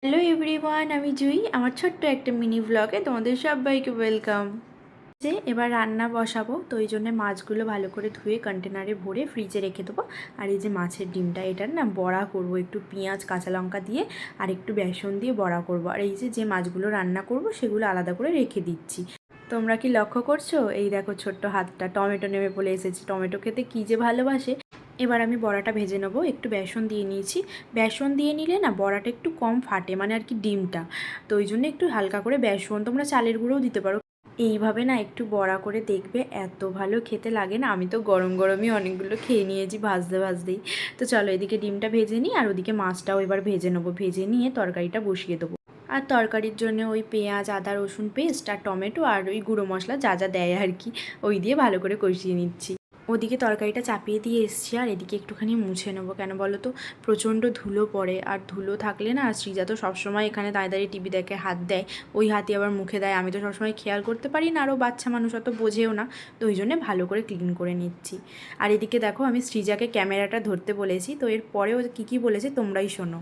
Hello everyone, আমি জুই। আমার ছোট্ট একটা মিনি ব্লগে তোমাদের সবাইকে ওয়েলকাম। যে এবার রান্না বসাবো, তো এই জন্য মাছগুলো ভালো করে ধুয়ে কন্টেনারে ভরে ফ্রিজে রেখে দেবো। আর এই যে মাছের ডিমটা, এটার না বড়া করব, একটু পেঁয়াজ কাঁচা লঙ্কা দিয়ে আর একটু বেসন দিয়ে বড়া করব। আর এই যে মাছগুলো রান্না করব সেগুলো আলাদা করে রেখে দিচ্ছি। তোমরা কি লক্ষ্য করছো? এই দেখো ছোট্ট হাতটা টমেটো নেমে পড়ে এসেছে। টমেটো খেতে কী যে ভালোবাসে। এবার আমি বড়াটা ভেজে নেবো। একটু বেসন দিয়ে নিয়েছি। বেসন দিয়ে নিলে না বড়াটা একটু কম ফাটে, মানে আর কি ডিমটা। তো ওই জন্য একটু হালকা করে বেসন, তোমরা চালের গুঁড়োও দিতে পারো। এইভাবে না একটু বড়া করে দেখবে, এত ভালো খেতে লাগে না। আমি তো গরম গরমই অনেকগুলো খেয়ে নিয়েছি ভাজতে ভাজতেই। তো চলো এদিকে ডিমটা ভেজে নিই, আর ওদিকে মাছটাও এবার ভেজে নেবো। ভেজে নিয়ে তরকারিটা বসিয়ে দেবো। আর তরকারির জন্য ওই পেঁয়াজ আদা রসুন পেস্ট আর টমেটো আর ওই গুঁড়ো মশলা যা যা দেয় আর কি, ওই দিয়ে ভালো করে কষিয়ে নিচ্ছি। ওদিকে তরকারিটা চাপিয়ে দিয়ে এসছি, আর এদিকে একটুখানি মুছে নেবো। কেন বলো তো, প্রচণ্ড ধুলো পড়ে। আর ধুলো থাকলে না, সৃজা তো সবসময় এখানে দাঁড়িয়ে দাঁড়িয়ে টিভি দেখে, হাত দেয়, ওই হাতে আবার মুখে দেয়। আমি তো সবসময় খেয়াল করতে পারি না, আরও বাচ্চা মানুষ অত বোঝেও না। তো ওই জন্যে ভালো করে ক্লিন করে নিচ্ছি। আর এদিকে দেখো, আমি সৃজাকে ক্যামেরাটা ধরতে বলেছি। তো এর পরেও কী বলেছে তোমরাই শোনো।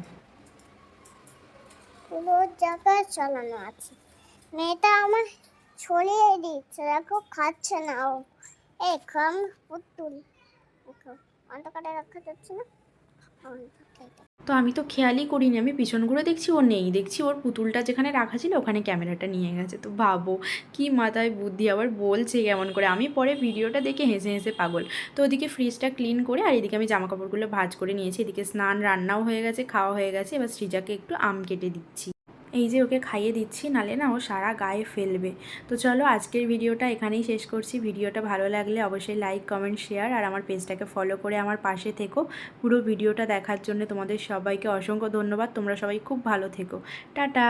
পুরো জায়গায় চালানো আছে, মেয়েটা আমার ছড়িয়ে দিচ্ছে, দেখো খাচ্ছে না ও। এই খাম পুতুল, অন্ধকারে রাখা যাচ্ছে না। তো আমি তো খেয়ালই করিনি, আমি পিছন ঘুরে দেখছি ও নেই। দেখছি ওর পুতুলটা যেখানে রাখা ছিল ওখানে ক্যামেরাটা নিয়ে গেছে। তো ভাবো কি মাথায় বুদ্ধি, আবার বলছে কেমন করে। আমি পরে ভিডিওটা দেখে হেসে হেসে পাগল। তো ওদিকে ফ্রিজটা ক্লিন করে, আর এদিকে আমি জামাকাপড়গুলো ভাঁজ করে নিয়েছি। এদিকে স্নান রান্নাও হয়ে গেছে, খাওয়া হয়ে গেছে। এবার সৃজাকে একটু আম কেটে দিচ্ছি। এই যে ওকে খাইয়ে দিচ্ছি, নালে না ও সারা গায়ে ফেলবে। তো চলো আজকের ভিডিওটা এখানেই শেষ করছি। ভিডিওটা ভালো লাগলে অবশ্যই লাইক কমেন্ট শেয়ার আর আমার পেজটাকে ফলো করে আমার পাশে থেকো। পুরো ভিডিওটা দেখার জন্য তোমাদের সবাইকে অসংখ্য ধন্যবাদ। তোমরা সবাই খুব ভালো থেকো। টাটা।